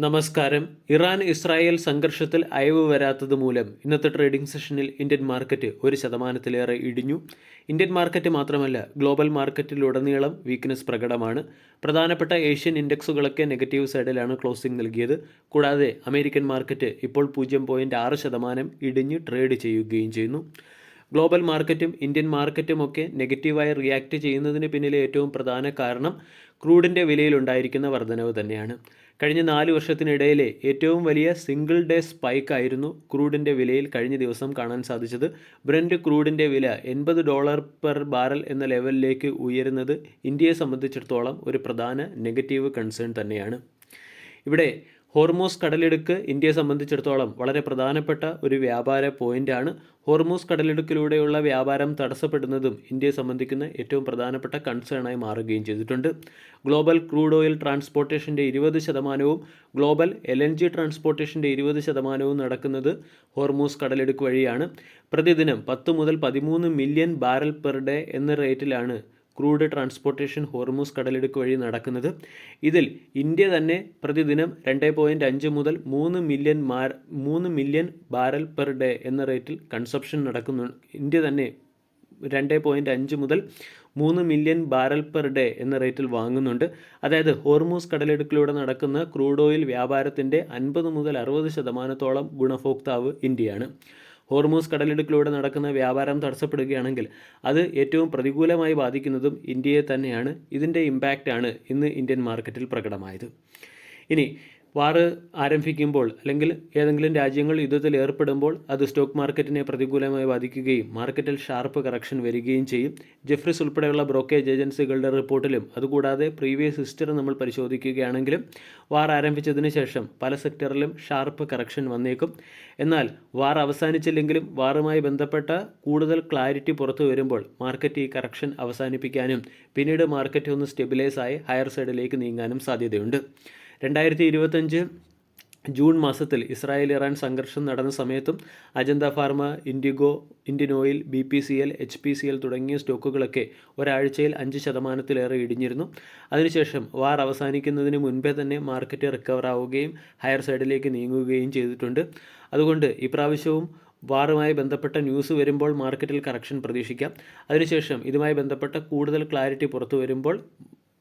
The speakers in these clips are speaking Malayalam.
നമസ്കാരം. ഇറാൻ ഇസ്രായേൽ സംഘർഷത്തിൽ അയവ് വരാത്തത് മൂലം ഇന്നത്തെ ട്രേഡിംഗ് സെഷനിൽ ഇന്ത്യൻ മാർക്കറ്റ് 1% ഇടിഞ്ഞു. ഇന്ത്യൻ മാർക്കറ്റ് മാത്രമല്ല, ഗ്ലോബൽ മാർക്കറ്റിലുടനീളം വീക്ക്നെസ് പ്രകടമാണ്. പ്രധാനപ്പെട്ട ഏഷ്യൻ ഇൻഡെക്സുകളൊക്കെ നെഗറ്റീവ് സൈഡിലാണ് ക്ലോസിംഗ് നൽകിയത്. കൂടാതെ അമേരിക്കൻ മാർക്കറ്റ് ഇപ്പോൾ 0.6% ഇടിഞ്ഞ് ട്രേഡ് ചെയ്യുകയും ചെയ്യുന്നു. ഗ്ലോബൽ മാർക്കറ്റും ഇന്ത്യൻ മാർക്കറ്റുമൊക്കെ നെഗറ്റീവായി റിയാക്ട് ചെയ്യുന്നതിന് പിന്നിലെ ഏറ്റവും പ്രധാന കാരണം ക്രൂഡിൻ്റെ വിലയിലുണ്ടായിരിക്കുന്ന വർധനവ് തന്നെയാണ്. കഴിഞ്ഞ 4 വർഷത്തിനിടയിലെ ഏറ്റവും വലിയ സിംഗിൾ ഡേ സ്പൈക്ക് ആയിരുന്നു ക്രൂഡിൻ്റെ വിലയിൽ കഴിഞ്ഞ ദിവസം കാണാൻ സാധിച്ചത്. ബ്രന്റ് ക്രൂഡിൻ്റെ വില $80 പെർ ബാരൽ എന്ന ലെവലിലേക്ക് ഉയരുന്നത് ഇന്ത്യയെ സംബന്ധിച്ചിടത്തോളം ഒരു പ്രധാന നെഗറ്റീവ് കൺസേൺ തന്നെയാണ്. ഇവിടെ ഹോർമൂസ് കടലിടുക്ക് ഇന്ത്യയെ സംബന്ധിച്ചിടത്തോളം വളരെ പ്രധാനപ്പെട്ട ഒരു വ്യാപാര പോയിൻ്റാണ്. ഹോർമൂസ് കടലിടുക്കിലൂടെയുള്ള വ്യാപാരം തടസ്സപ്പെടുന്നതും ഇന്ത്യയെ സംബന്ധിക്കുന്ന ഏറ്റവും പ്രധാനപ്പെട്ട കൺസേണായി മാറുകയും ചെയ്തിട്ടുണ്ട്. ഗ്ലോബൽ ക്രൂഡ് ഓയിൽ ട്രാൻസ്പോർട്ടേഷൻ്റെ 20%, ഗ്ലോബൽ LNG ട്രാൻസ്പോർട്ടേഷൻ്റെ 20% നടക്കുന്നത് ഹോർമൂസ് കടലിടുക്ക് വഴിയാണ്. പ്രതിദിനം 10 മുതൽ 13 മില്യൺ ബാരൽ പെർ ഡേ എന്ന റേറ്റിലാണ് ക്രൂഡ് ട്രാൻസ്പോർട്ടേഷൻ ഹോർമൂസ് കടലിടുക്ക് വഴി നടക്കുന്നത്. ഇതിൽ ഇന്ത്യ തന്നെ പ്രതിദിനം 2.5 മുതൽ 3 മില്യൺ ബാരൽ പെർ ഡേ എന്ന റേറ്റിൽ കൺസപ്ഷൻ നടക്കുന്നു. ഇന്ത്യ തന്നെ 2.5 മുതൽ 3 മില്യൺ ബാരൽ പെർ ഡേ എന്ന റേറ്റിൽ വാങ്ങുന്നുണ്ട്. അതായത് ഹോർമൂസ് കടലിടുക്കിലൂടെ നടക്കുന്ന ക്രൂഡ് ഓയിൽ വ്യാപാരത്തിൻ്റെ 50 മുതൽ 60% ഗുണഭോക്താവ് ഇന്ത്യയാണ്. ഹോർമൂസ് കടലിടുക്കിലൂടെ നടക്കുന്ന വ്യാപാരം തടസ്സപ്പെടുകയാണെങ്കിൽ അത് ഏറ്റവും പ്രതികൂലമായി ബാധിക്കുന്നതും ഇന്ത്യയെ തന്നെയാണ്. ഇതിൻ്റെ ഇമ്പാക്റ്റാണ് ഇന്ന് ഇന്ത്യൻ മാർക്കറ്റിൽ പ്രകടമായത്. ഇനി വാറ് ആരംഭിക്കുമ്പോൾ അല്ലെങ്കിൽ ഏതെങ്കിലും രാജ്യങ്ങൾ യുദ്ധത്തിൽ ഏർപ്പെടുമ്പോൾ അത് സ്റ്റോക്ക് മാർക്കറ്റിനെ പ്രതികൂലമായി ബാധിക്കുകയും മാർക്കറ്റിൽ ഷാർപ്പ് കറക്ഷൻ വരികയും ചെയ്യും. ജെഫ്രീസ് ഉൾപ്പെടെയുള്ള ബ്രോക്കേജ് ഏജൻസികളുടെ റിപ്പോർട്ടിലും അതുകൂടാതെ പ്രീവിയസ് ഹിസ്റ്ററി നമ്മൾ പരിശോധിക്കുകയാണെങ്കിലും വാർ ആരംഭിച്ചതിന് ശേഷം പല സെക്ടറിലും ഷാർപ്പ് കറക്ഷൻ വന്നേക്കും. എന്നാൽ വാർ അവസാനിച്ചില്ലെങ്കിലും വാറുമായി ബന്ധപ്പെട്ട കൂടുതൽ ക്ലാരിറ്റി പുറത്തു വരുമ്പോൾ മാർക്കറ്റ് ഈ കറക്ഷൻ അവസാനിപ്പിക്കാനും പിന്നീട് മാർക്കറ്റ് ഒന്ന് സ്റ്റെബിലൈസായി ഹയർ സൈഡിലേക്ക് നീങ്ങാനും സാധ്യതയുണ്ട്. 2025 ജൂൺ മാസത്തിൽ ഇസ്രായേൽ ഇറാൻ സംഘർഷം നടന്ന സമയത്തും Ajanta pharma, IndiGo, Indian oil, BPCL, HPCL തുടങ്ങിയ സ്റ്റോക്കുകളൊക്കെ ഒരാഴ്ചയിൽ 5%-ലേറെ ഇടിഞ്ഞിരുന്നു. അതിനുശേഷം വാർ അവസാനിക്കുന്നതിന് മുൻപേ തന്നെ മാർക്കറ്റ് റിക്കവർ ആവുകയും ഹയർ സൈഡിലേക്ക് നീങ്ങുകയും ചെയ്തിട്ടുണ്ട്. അതുകൊണ്ട് ഇപ്രാവശ്യവും വാറുമായി ബന്ധപ്പെട്ട ന്യൂസ് വരുമ്പോൾ മാർക്കറ്റിൽ കറക്ഷൻ പ്രതീക്ഷിക്കാം. അതിനുശേഷം ഇതുമായി ബന്ധപ്പെട്ട കൂടുതൽ ക്ലാരിറ്റി പുറത്തു വരുമ്പോൾ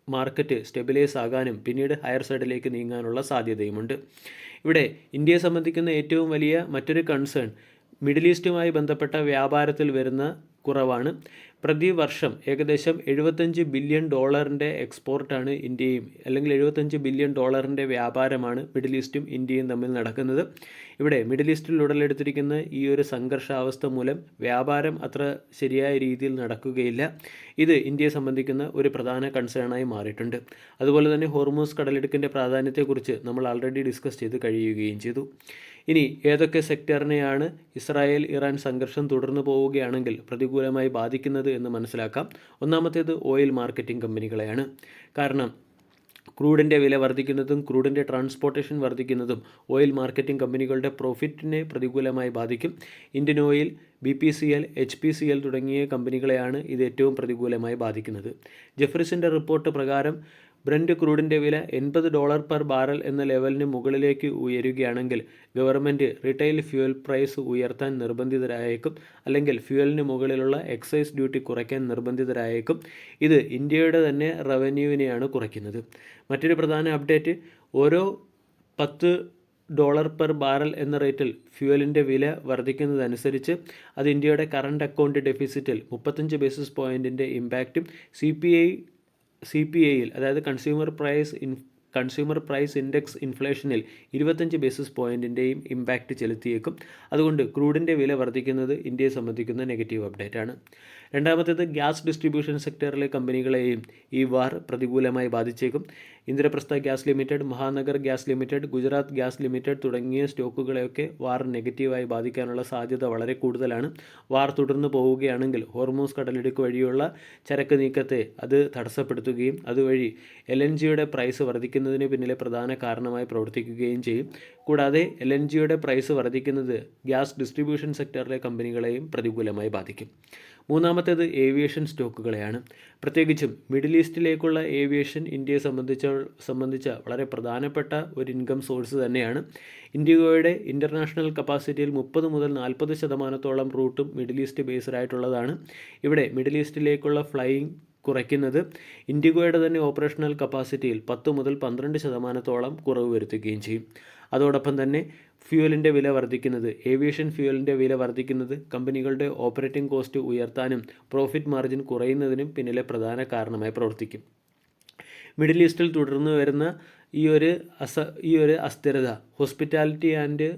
മാർക്കറ്റ് സ്റ്റെബിലൈസ് ആകാനും പിന്നീട് ഹയർ സൈഡിലേക്ക് നീങ്ങാനുള്ള സാധ്യതയുമുണ്ട്. ഇവിടെ ഇന്ത്യയെ സംബന്ധിക്കുന്ന ഏറ്റവും വലിയ മറ്റൊരു കൺസേൺ മിഡിൽ ഈസ്റ്റുമായി ബന്ധപ്പെട്ട വ്യാപാരത്തിൽ വരുന്ന കുറവാണ്. പ്രതിവർഷം ഏകദേശം $75 ബില്യൺ എക്സ്പോർട്ടാണ് ഇന്ത്യയും, അല്ലെങ്കിൽ $75 ബില്യൺ വ്യാപാരമാണ് മിഡിൽ ഈസ്റ്റും ഇന്ത്യയും തമ്മിൽ നടക്കുന്നത്. ഇവിടെ മിഡിൽ ഈസ്റ്റിൽ ഉടലെടുത്തിരിക്കുന്ന ഈ ഒരു സംഘർഷാവസ്ഥ മൂലം വ്യാപാരം അത്ര ശരിയായ രീതിയിൽ നടക്കുകയില്ല. ഇത് ഇന്ത്യയെ സംബന്ധിക്കുന്ന ഒരു പ്രധാന കൺസേണായി മാറിയിട്ടുണ്ട്. അതുപോലെ തന്നെ ഹോർമൂസ് കടലിടുക്കിൻ്റെ പ്രാധാന്യത്തെക്കുറിച്ച് നമ്മൾ ആൾറെഡി ഡിസ്കസ് ചെയ്ത് കഴിയുകയും ചെയ്തു. ഇനി ഏതൊക്കെ സെക്ടറിനെയാണ് ഇസ്രായേൽ ഇറാൻ സംഘർഷം തുടർന്നു പോവുകയാണെങ്കിൽ പ്രതികൂലമായി ബാധിക്കുന്നത് എന്ന് മനസ്സിലാക്കാം. ഒന്നാമത്തേത് ഓയിൽ മാർക്കറ്റിംഗ് കമ്പനികളെയാണ്. കാരണം ക്രൂഡിൻ്റെ വില വർദ്ധിക്കുന്നതും ക്രൂഡിൻ്റെ ട്രാൻസ്പോർട്ടേഷൻ വർദ്ധിക്കുന്നതും ഓയിൽ മാർക്കറ്റിംഗ് കമ്പനികളുടെ പ്രോഫിറ്റിനെ പ്രതികൂലമായി ബാധിക്കും. ഇന്ത്യൻ ഓയിൽ, BPCL, HPCL തുടങ്ങിയ കമ്പനികളെയാണ് ഇത് ഏറ്റവും പ്രതികൂലമായി ബാധിക്കുന്നത്. ജെഫ്രീസിൻ്റെ റിപ്പോർട്ട് പ്രകാരം ബ്രന്റ് ക്രൂഡിൻ്റെ വില $80 പെർ ബാരൽ എന്ന ലെവലിന് മുകളിലേക്ക് ഉയരുകയാണെങ്കിൽ ഗവൺമെൻറ് റീറ്റെയിൽ ഫ്യൂവൽ പ്രൈസ് ഉയർത്താൻ നിർബന്ധിതരായേക്കും, അല്ലെങ്കിൽ ഫ്യൂവലിന് മുകളിലുള്ള എക്സൈസ് ഡ്യൂട്ടി കുറയ്ക്കാൻ നിർബന്ധിതരായേക്കും. ഇത് ഇന്ത്യയുടെ തന്നെ റവന്യൂവിനെയാണ് കുറയ്ക്കുന്നത്. മറ്റൊരു പ്രധാന അപ്ഡേറ്റ്, ഓരോ $10 പെർ ബാരൽ എന്ന റേറ്റിൽ ഫ്യൂവലിൻ്റെ വില വർദ്ധിക്കുന്നതനുസരിച്ച് അത് ഇന്ത്യയുടെ കറണ്ട് അക്കൗണ്ട് ഡെഫിസിറ്റിൽ 35 ബേസിസ് പോയിൻറ്റിൻ്റെ ഇമ്പാക്റ്റും CPI-യിൽ അതായത് കൺസ്യൂമർ പ്രൈസ് ഇൻഡെക്സ് ഇൻഫ്ലേഷനിൽ 25 ബേസിസ് പോയിൻറ്റിൻ്റെയും ഇമ്പാക്റ്റ് ചെലുത്തിയേക്കും. അതുകൊണ്ട് ക്രൂഡിൻ്റെ വില വർദ്ധിക്കുന്നത് ഇന്ത്യയെ സംബന്ധിക്കുന്ന നെഗറ്റീവ് അപ്ഡേറ്റാണ്. രണ്ടാമത്തേത് ഗ്യാസ് ഡിസ്ട്രിബ്യൂഷൻ സെക്ടറിലെ കമ്പനികളെയും ഈ വാർ പ്രതികൂലമായി ബാധിച്ചേക്കും. Indraprastha gas limited, Mahanagar gas limited, Gujarat gas limited തുടങ്ങിയ സ്റ്റോക്കുകളെയൊക്കെ വാർ നെഗറ്റീവായി ബാധിക്കാനുള്ള സാധ്യത വളരെ കൂടുതലാണ്. വാർ തുടർന്ന് പോവുകയാണെങ്കിൽ ഹോർമൂസ് കടലിടുക്ക് വഴിയുള്ള ചരക്ക് നീക്കത്തെ അത് തടസ്സപ്പെടുത്തുകയും അതുവഴി LNGയുടെ പ്രൈസ് വർദ്ധിക്കുന്നതിന് പിന്നിലെ പ്രധാന കാരണമായി പ്രവർത്തിക്കുകയും ചെയ്യും. കൂടാതെ LNGയുടെ പ്രൈസ് വർദ്ധിക്കുന്നത് ഗ്യാസ് ഡിസ്ട്രിബ്യൂഷൻ സെക്ടറിലെ കമ്പനികളെയും പ്രതികൂലമായി ബാധിക്കും. മൂന്നാമത്തേത് ഏവിയേഷൻ സ്റ്റോക്കുകളെയാണ്. പ്രത്യേകിച്ചും മിഡിൽ ഈസ്റ്റിലേക്കുള്ള ഏവിയേഷൻ ഇന്ത്യയെ സംബന്ധിച്ച വളരെ പ്രധാനപ്പെട്ട ഒരു ഇൻകം സോഴ്സ് തന്നെയാണ്. ഇൻഡിഗോയുടെ ഇൻ്റർനാഷണൽ കപ്പാസിറ്റിയിൽ 30 മുതൽ 40% റൂട്ടും മിഡിൽ ഈസ്റ്റ് ബേസ്ഡ് ആയിട്ടുള്ളതാണ്. ഇവിടെ മിഡിൽ ഈസ്റ്റിലേക്കുള്ള ഫ്ലൈയിങ് കുറയ്ക്കുന്നത് ഇൻഡിഗോയുടെ തന്നെ ഓപ്പറേഷണൽ കപ്പാസിറ്റിയിൽ 10 മുതൽ 12% കുറവ് വരുത്തുകയും ചെയ്യും. അതോടൊപ്പം തന്നെ ഫ്യൂവലിൻ്റെ വില വർദ്ധിക്കുന്നത്, ഏവിയേഷൻ ഫ്യൂവലിൻ്റെ വില വർദ്ധിക്കുന്നത് കമ്പനികളുടെ ഓപ്പറേറ്റിംഗ് കോസ്റ്റ് ഉയർത്താനും പ്രോഫിറ്റ് മാർജിൻ കുറയുന്നതിനും പിന്നിലെ പ്രധാന കാരണമായി പ്രവർത്തിക്കും. മിഡിൽ ഈസ്റ്റിൽ തുടർന്നു വരുന്ന ഈ ഒരു അസ്ഥിരത ഹോസ്പിറ്റാലിറ്റി ആൻഡ്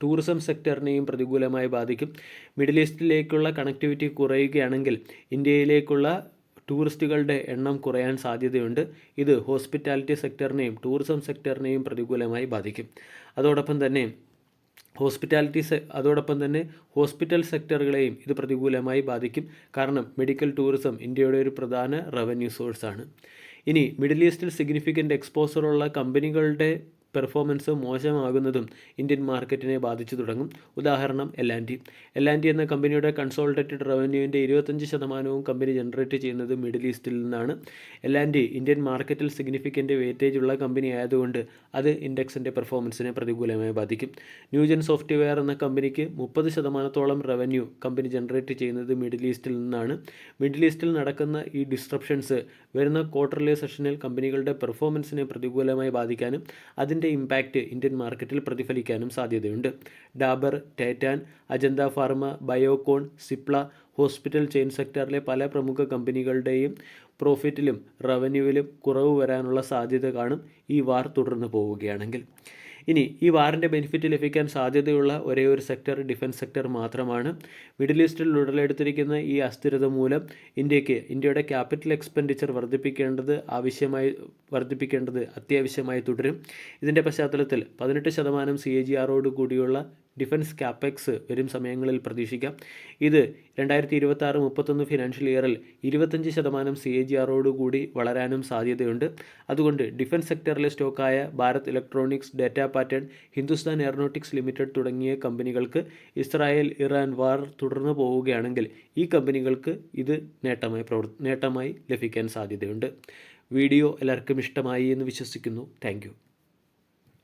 ടൂറിസം സെക്ടറിനെയും പ്രതികൂലമായി ബാധിക്കും. മിഡിൽ ഈസ്റ്റിലേക്കുള്ള കണക്ടിവിറ്റി കുറയുകയാണെങ്കിൽ ഇന്ത്യയിലേക്കുള്ള ടൂറിസ്റ്റുകളുടെ എണ്ണം കുറയാൻ സാധ്യതയുണ്ട്. ഇത് ഹോസ്പിറ്റാലിറ്റി സെക്ടറിനെയും ടൂറിസം സെക്ടറിനെയും പ്രതികൂലമായി ബാധിക്കും. അതോടൊപ്പം തന്നെ ഹോസ്പിറ്റൽ സെക്ടറുകളെയും ഇത് പ്രതികൂലമായി ബാധിക്കും. കാരണം മെഡിക്കൽ ടൂറിസം ഇന്ത്യയുടെ ഒരു പ്രധാന റവന്യൂ സോഴ്സാണ്. ഇനി മിഡിൽ ഈസ്റ്റിൽ സിഗ്നിഫിക്കൻ്റ് എക്സ്പോസറുള്ള കമ്പനികളുടെ പെർഫോമൻസ് മോശമാകുന്നതും ഇന്ത്യൻ മാർക്കറ്റിനെ ബാധിച്ചു തുടങ്ങും. ഉദാഹരണം L&T എന്ന കമ്പനിയുടെ കൺസോളിഡേറ്റഡ് റവന്യൂവിൻ്റെ 25% കമ്പനി ജനറേറ്റ് ചെയ്യുന്നത് മിഡിൽ ഈസ്റ്റിൽ നിന്നാണ്. L&T ഇന്ത്യൻ മാർക്കറ്റിൽ സിഗ്നിഫിക്കൻ്റ് വെയിറ്റേജ് ഉള്ള കമ്പനി ആയതുകൊണ്ട് അത് ഇൻഡെക്സിൻ്റെ പെർഫോമൻസിനെ പ്രതികൂലമായി ബാധിക്കും. ന്യൂജൻ സോഫ്റ്റ്വെയർ എന്ന കമ്പനിക്ക് 30% റവന്യൂ കമ്പനി ജനറേറ്റ് ചെയ്യുന്നത് മിഡിൽ ഈസ്റ്റിൽ നിന്നാണ്. മിഡിൽ ഈസ്റ്റിൽ നടക്കുന്ന ഈ ഡിസ്ട്രപ്ഷൻസ് വരുന്ന ക്വാർട്ടർലി സെഷനിൽ കമ്പനികളുടെ പെർഫോമൻസിനെ പ്രതികൂലമായി ബാധിക്കാനും അതിൻ്റെ ഇമ്പാക്റ്റ് ഇന്ത്യൻ മാർക്കറ്റിൽ പ്രതിഫലിക്കാനും സാധ്യതയുണ്ട്. Dabur, Titan, Ajanta pharma, Biocon, Cipla, hospital chain സെക്ടറിലെ പല പ്രമുഖ കമ്പനികളുടെയും പ്രോഫിറ്റിലും റവന്യൂവിലും കുറവ് വരാനുള്ള സാധ്യത കാണും ഈ വാർ തുടർന്നു പോവുകയാണെങ്കിൽ. ഇനി ഈ വാറിൻ്റെ ബെനിഫിറ്റ് ലഭിക്കാൻ സാധ്യതയുള്ള ഒരേ ഒരു സെക്ടർ ഡിഫൻസ് സെക്ടർ മാത്രമാണ്. മിഡിൽ ഈസ്റ്റിൽ ഉടലെടുത്തിരിക്കുന്ന ഈ അസ്ഥിരത മൂലം ഇന്ത്യയുടെ ക്യാപിറ്റൽ എക്സ്പെൻഡിച്ചർ വർദ്ധിപ്പിക്കേണ്ടത് അത്യാവശ്യമായി തുടരും. ഇതിൻ്റെ പശ്ചാത്തലത്തിൽ 18% CAGR കൂടിയുള്ള ഡിഫൻസ് ക്യാപെക്സ് വരും സമയങ്ങളിൽ പ്രതീക്ഷിക്കാം. ഇത് 2026-31 ഫിനാൻഷ്യൽ ഇയറിൽ 25% CAGR കൂടി വളരാനും സാധ്യതയുണ്ട്. അതുകൊണ്ട് ഡിഫൻസ് സെക്ടറിലെ സ്റ്റോക്കായ Bharat electronics, data pattern, Hindustan aeronautics limited തുടങ്ങിയ കമ്പനികൾക്ക് ഇസ്രായേൽ-ഇറാൻ വാർ തുടർന്നു പോവുകയാണെങ്കിൽ ഈ കമ്പനികൾക്ക് ഇത് നേട്ടമായി ലഭിക്കാൻ സാധ്യതയുണ്ട്. വീഡിയോ എല്ലാവർക്കും ഇഷ്ടമായി എന്ന് വിശ്വസിക്കുന്നു. താങ്ക്